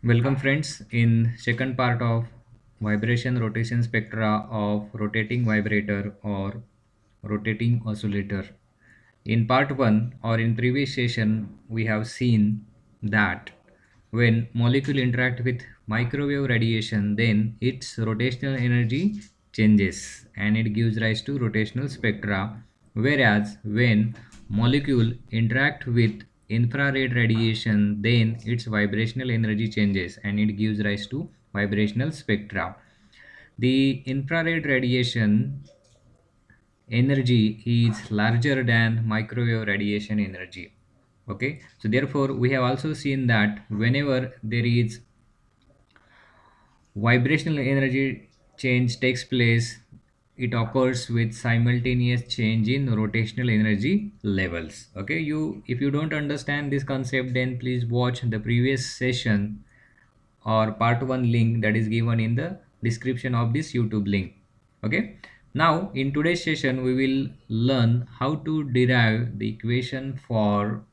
Welcome friends in second part of vibration rotation spectra of rotating vibrator or rotating oscillator. In part 1 or in previous session we have seen that when molecule interact with microwave radiation then its rotational energy changes and it gives rise to rotational spectra, whereas when molecule interact with infrared radiation then its vibrational energy changes and it gives rise to vibrational spectra. The infrared radiation energy is larger than microwave radiation energy. Okay, so therefore we have also seen that whenever there is vibrational energy change takes place, it occurs with simultaneous change in rotational energy levels. Okay, you if you don't understand this concept, then please watch the previous session or part 1 link that is given in the description of this YouTube link. Okay, now in today's session we will learn how to derive the equation for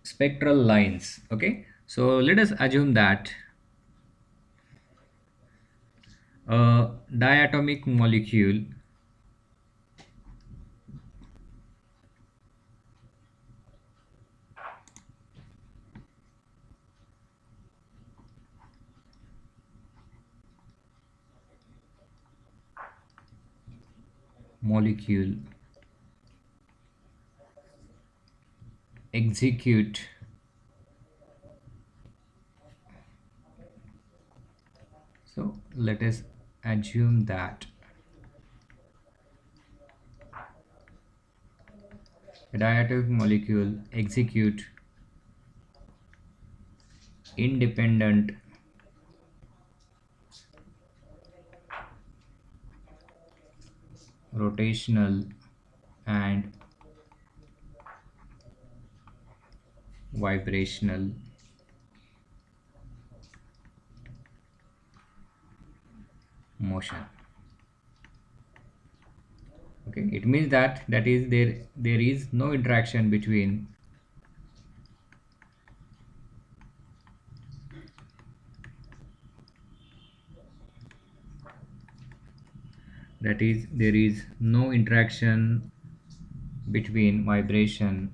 spectral lines. Okay, so let us assume that a diatomic molecule execute so let us assume that a diatomic molecule execute independent rotational and vibrational motion. Okay, it means that there is no interaction between that is there is no interaction between vibration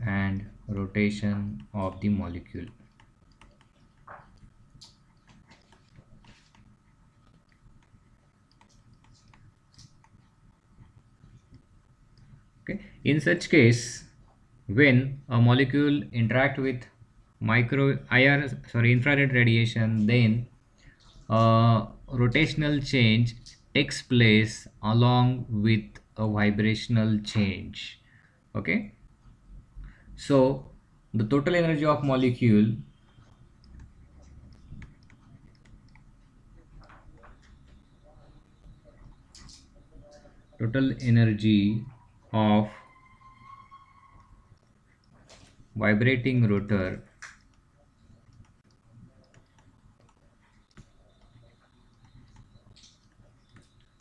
and rotation of the molecule. Okay, in such case when a molecule interact with infrared radiation, then rotational change takes place along with a vibrational change. Okay, so the total energy of molecule total energy of vibrating rotor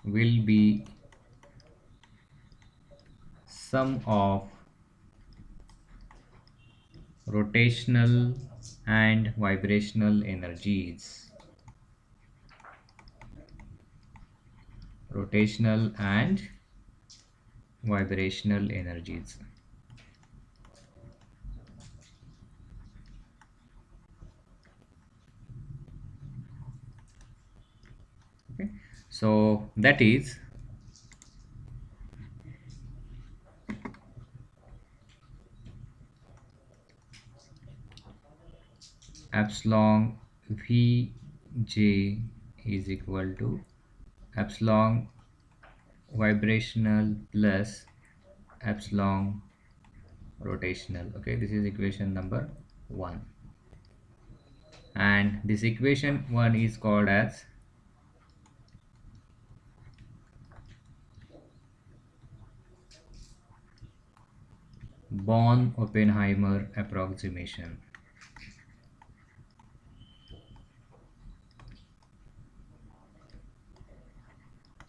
will be sum of rotational and vibrational energies. Rotational and vibrational energies. Okay, so that is epsilon Vj is equal to epsilon vibrational plus epsilon rotational. Okay, this is equation number 1, and this equation 1 is called as Born-Oppenheimer approximation.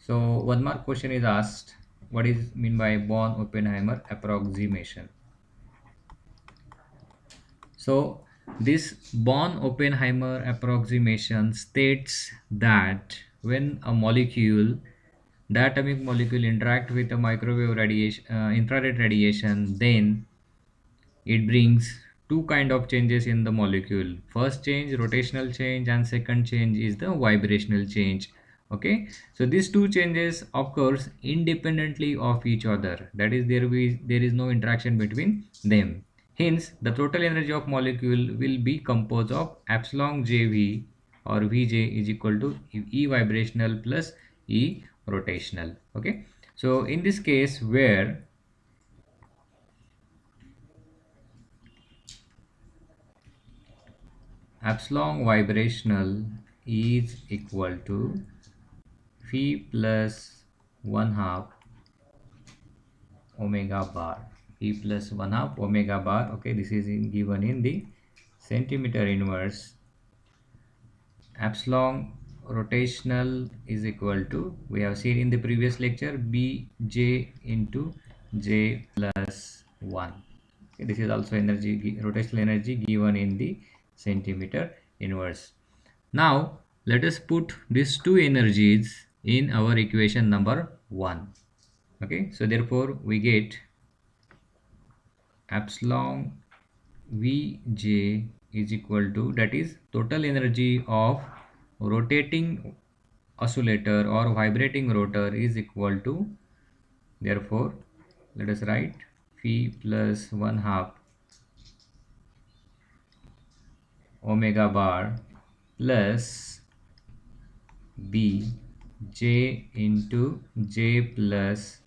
So one more question is asked, what is mean by Born-Oppenheimer approximation? So this Born-Oppenheimer approximation states that when a molecule, the atomic molecule interact with a microwave radiation, infrared radiation, then it brings two kind of changes in the molecule. First change, rotational change, and second change is the vibrational change. Okay, so these two changes occurs independently of each other, that is there is no interaction between them. Hence the total energy of molecule will be composed of epsilon jv or vj is equal to e vibrational plus e rotational. Okay, so in this case where epsilon vibrational is equal to phi plus 1 half omega bar, phi plus 1 half omega bar. Okay, this is given in the centimeter inverse. Epsilon rotational is equal to, we have seen in the previous lecture, bj into j plus 1. Okay, this is also energy, rotational energy given in the centimeter inverse. Now let us put these two energies in our equation number 1. Okay, so therefore we get epsilon vj is equal to, that is total energy of rotating oscillator or vibrating rotor is equal to, therefore let us write phi plus 1 half omega bar plus b j into j plus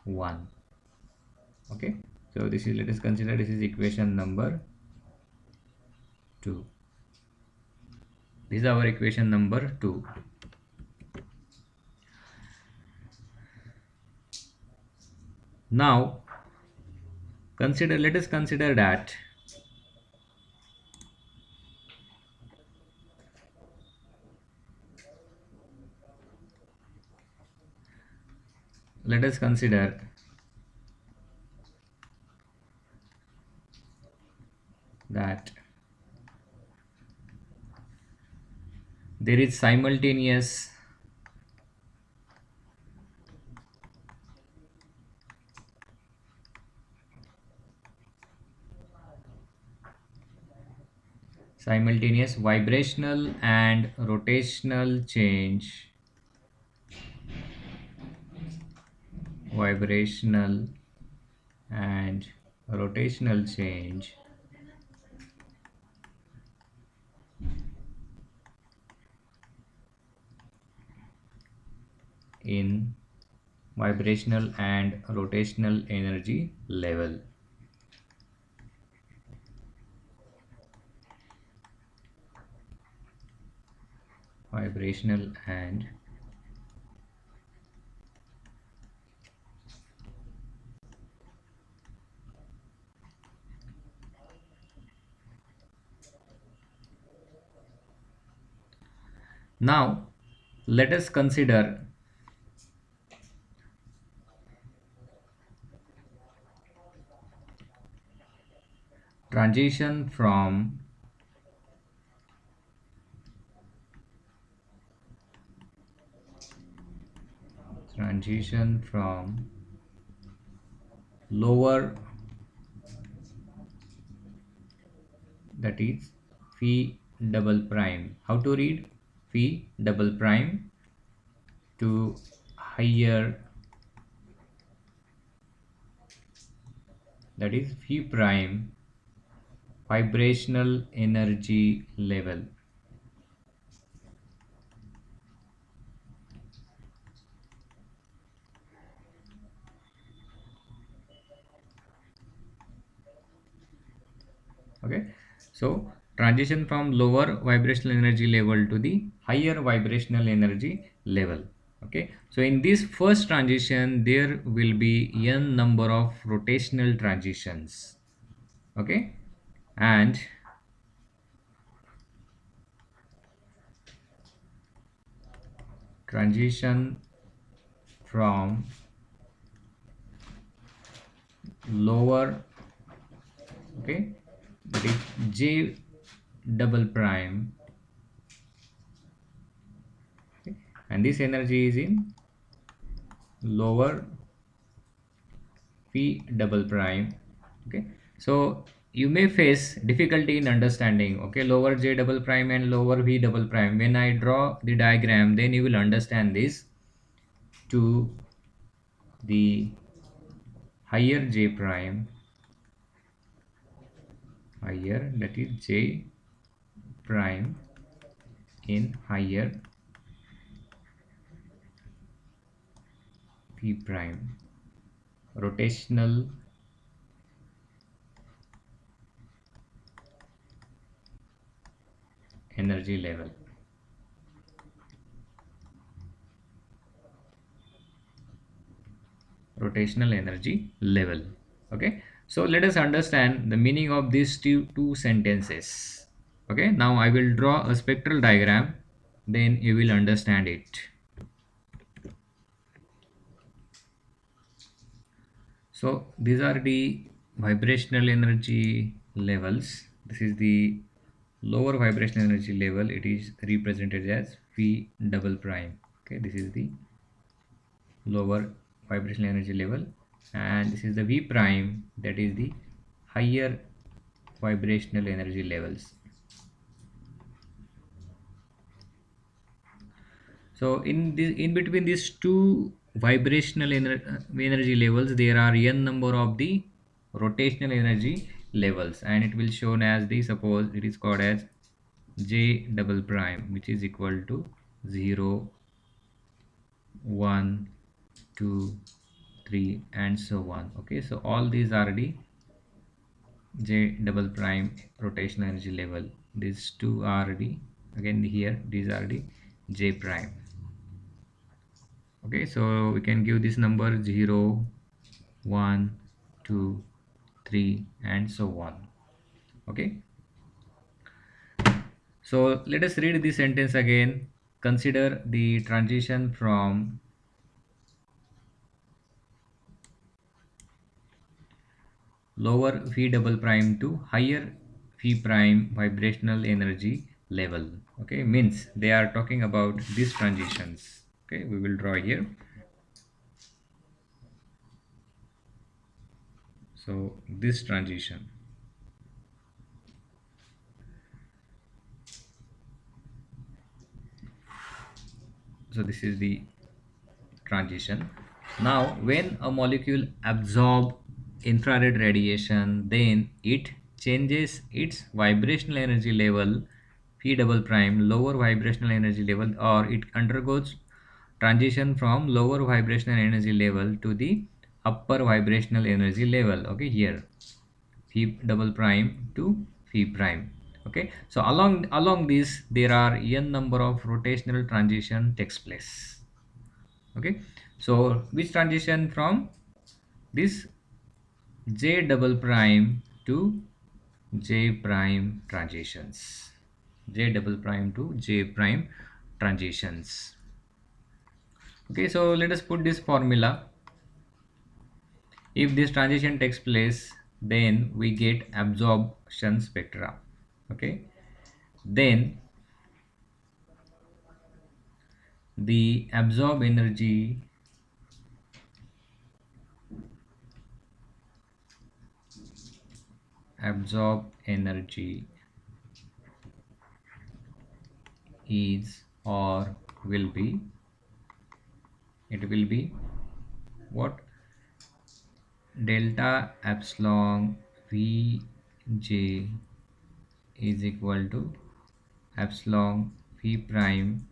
1. Okay, so this is, let us consider this is equation number 2. This is our equation number 2. Now consider, let us consider that let us consider that there is simultaneous vibrational and rotational change, vibrational and rotational change in vibrational and rotational energy level. Vibrational and now let us consider transition from lower, that is phi double prime. How to read phi double prime to higher, that is phi prime vibrational energy level. Okay, so transition from lower vibrational energy level to the higher vibrational energy level. Okay, so in this first transition there will be n number of rotational transitions. Okay, and transition from lower, okay, that is J double prime, okay, and this energy is in lower V double prime, okay. So you may face difficulty in understanding, okay, lower J double prime and lower V double prime. When I draw the diagram, then you will understand this. To the higher J prime, higher, that is J prime in higher P prime, rotational energy level. Rotational energy level, okay. So let us understand the meaning of these two sentences, okay. Now I will draw a spectral diagram, then you will understand it. So these are the vibrational energy levels. This is the lower vibrational energy level. It is represented as V double prime, okay. This is the lower vibrational energy level, and this is the V prime, that is the higher vibrational energy levels. So in between these two vibrational energy levels, there are n number of the rotational energy levels, and it will shown as the, suppose it is called as J double prime, which is equal to 0, 1, 2, 3, and so on, okay. So all these are the J double prime rotational energy level. These two are the, again here, these are the J prime, okay. So we can give this number 0, 1, 2, 3, and so on, okay. So let us read this sentence again. Consider the transition from lower V double prime to higher V prime vibrational energy level, okay. Means they are talking about these transitions, okay. We will draw here. So this transition, so this is the transition. Now when a molecule absorbs infrared radiation, then it changes its vibrational energy level P double prime, lower vibrational energy level, or it undergoes transition from lower vibrational energy level to the upper vibrational energy level, okay. Here Phi double prime to Phi prime, okay. So along this there are n number of rotational transition takes place, okay. So which transition? From this J double prime to J prime transitions, J double prime to J prime transitions, okay. So let us put this formula. If this transition takes place, then we get absorption spectra, okay. Then the absorb energy is, or will be, it will be what? Delta epsilon Vj is equal to epsilon V prime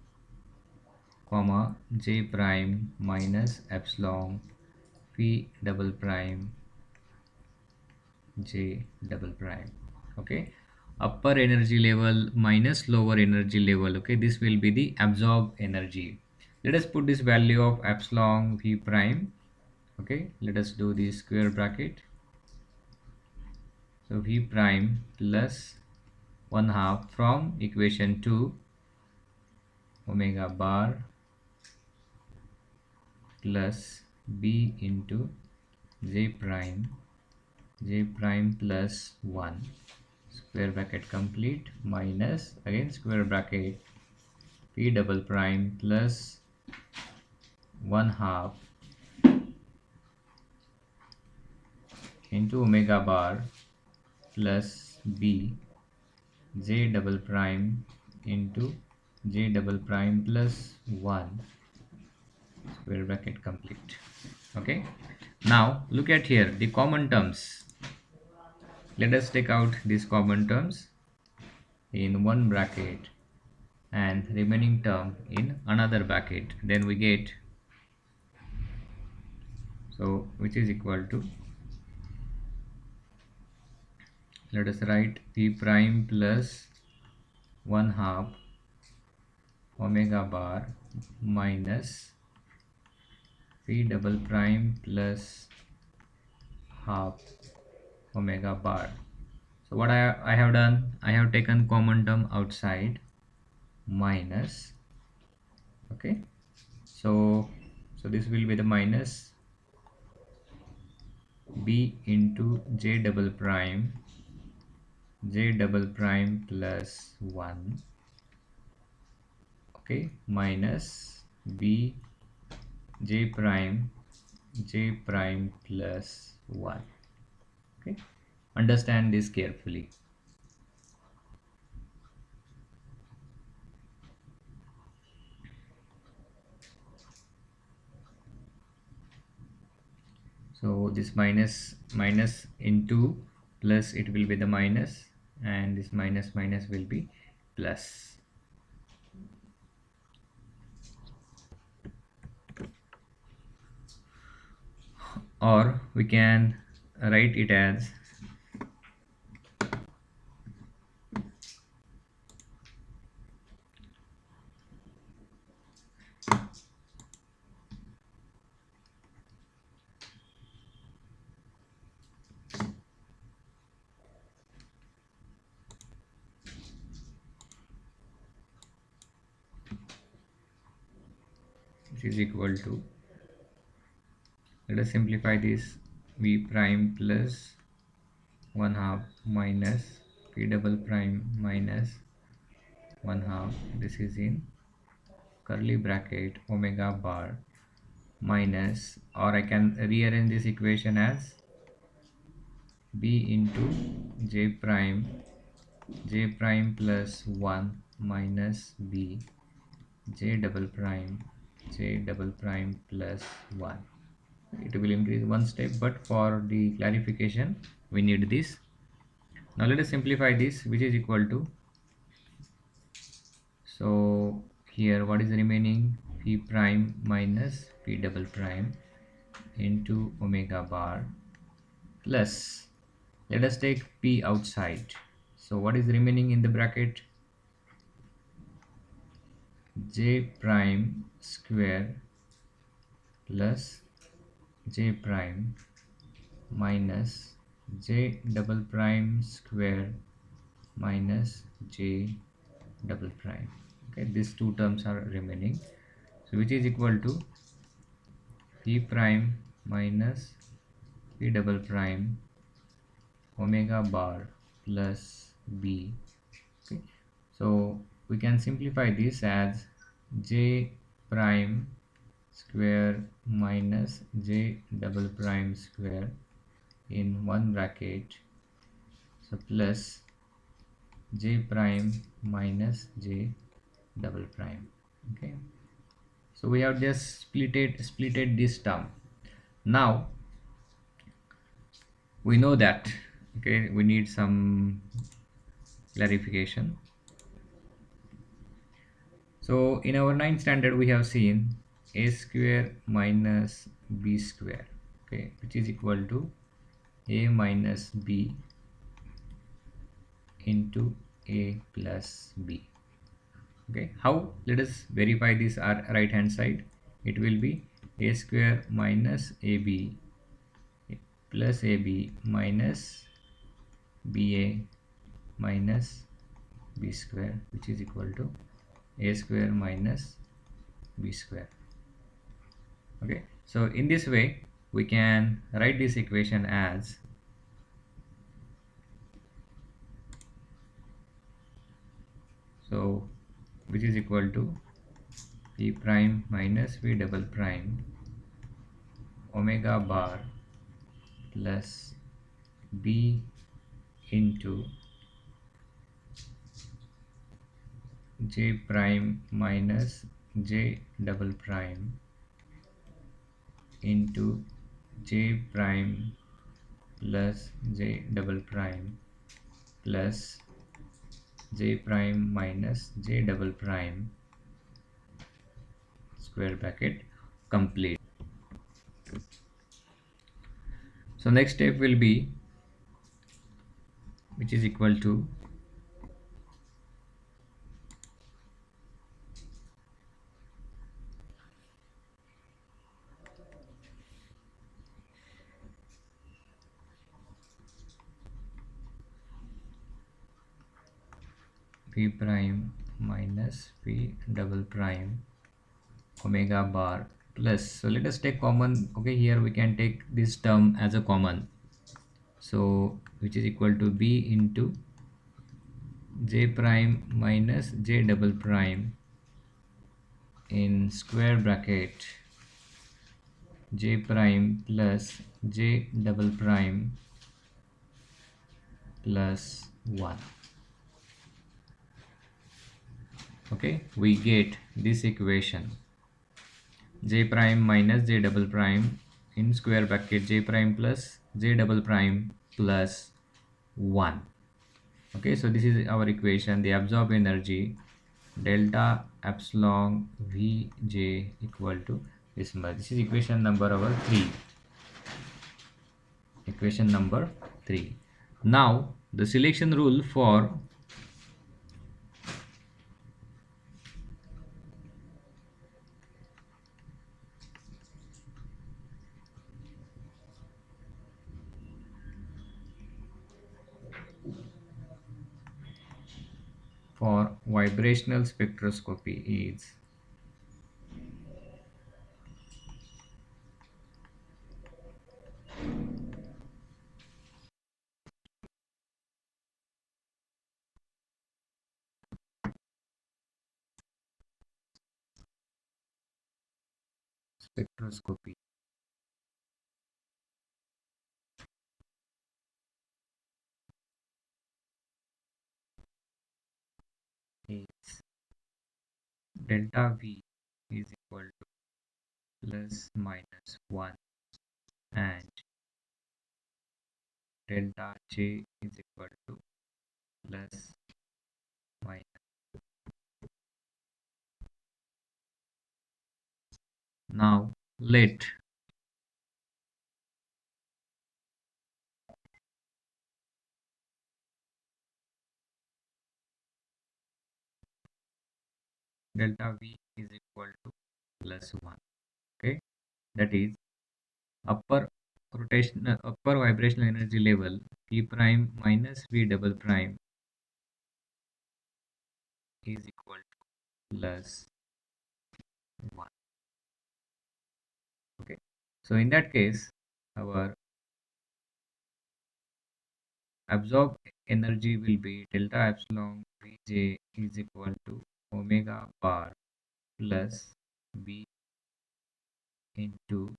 comma J prime minus epsilon V double prime J double prime, okay. Upper energy level minus lower energy level, okay. This will be the absorbed energy. Let us put this value of epsilon V prime, okay. Let us do the square bracket. So V prime plus 1/2 from equation 2 omega bar plus b into j prime plus 1 square bracket complete minus again square bracket p double prime plus 1 half into omega bar plus b j double prime into j double prime plus 1 square bracket complete. Okay, now look at here the common terms. Let us take out these common terms in one bracket and remaining term in another bracket, then we get, so which is equal to, let us write p prime plus 1 half omega bar minus p double prime plus half omega bar. So what I have done, I have taken common term outside minus. Okay, so this will be the minus b into j double prime plus 1, okay, minus b j prime plus 1. Okay, understand this carefully. So this minus into plus, it will be the minus, and this minus will be plus. Or we can write it as which is equal to, let us simplify this, v prime plus 1 half minus p double prime minus 1 half, this is in curly bracket omega bar minus, or I can rearrange this equation as b into j prime plus 1 minus b j double prime plus 1. It will increase one step, but for the clarification we need this. Now let us simplify this, which is equal to, so here what is remaining, p prime minus p double prime into omega bar plus, let us take p outside, so what is remaining in the bracket, j prime square plus j prime minus j double prime square minus j double prime. Okay, these two terms are remaining, so which is equal to p prime minus p double prime omega bar plus b. Okay, so we can simplify this as j prime square minus j double prime square in one bracket, so plus j prime minus j double prime. Okay, so we have just splitted this term. Now we know that, okay, we need some clarification. So in our 9th standard we have seen a square minus b square, okay, which is equal to a minus b into a plus b. Okay, how, let us verify this right hand side. It will be a square minus ab plus ab minus ba minus b square, which is equal to a square minus b square. Okay, so in this way we can write this equation as, so which is equal to p prime minus v double prime omega bar plus b into j prime minus j double prime into j prime plus j double prime plus j prime minus j double prime square bracket complete. So next step will be, which is equal to p prime minus p double prime omega bar plus, so let us take common. Okay, here we can take this term as a common, so which is equal to b into j prime minus j double prime in square bracket j prime plus j double prime plus 1. Okay, we get this equation, j prime minus j double prime in square bracket j prime plus j double prime plus 1. Okay, so this is our equation, the absorbed energy delta epsilon vj equal to this much. This is equation number our 3, equation number 3. Now the selection rule for vibrational spectroscopy is, spectroscopy is delta v is equal to plus minus 1 and delta j is equal to plus minus. Now let delta v is equal to plus 1. Okay, that is upper vibrational energy level p prime minus v double prime is equal to plus 1. Okay, so in that case our absorbed energy will be delta epsilon vj is equal to omega bar plus b into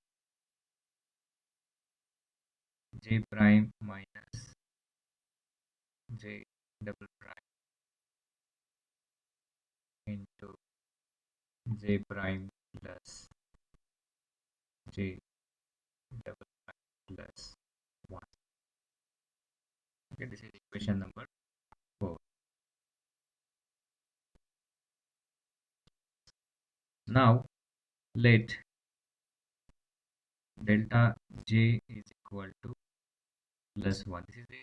j prime minus j double prime into j prime plus j double prime plus 1. Okay, this is equation number 4. Now let delta j is equal to plus 1. This is the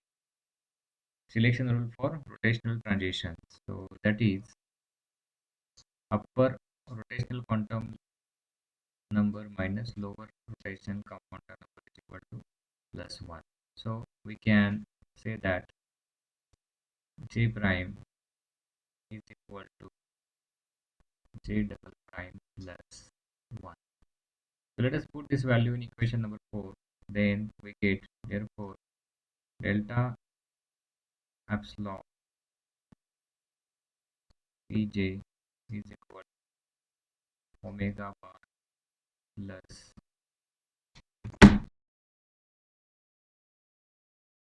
selection rule for rotational transitions. So that is upper rotational quantum number minus lower rotation quantum number is equal to plus 1. So we can say that j prime is equal to j double prime plus 1. So let us put this value in equation number 4. Then we get therefore delta epsilon Pj is equal to omega bar plus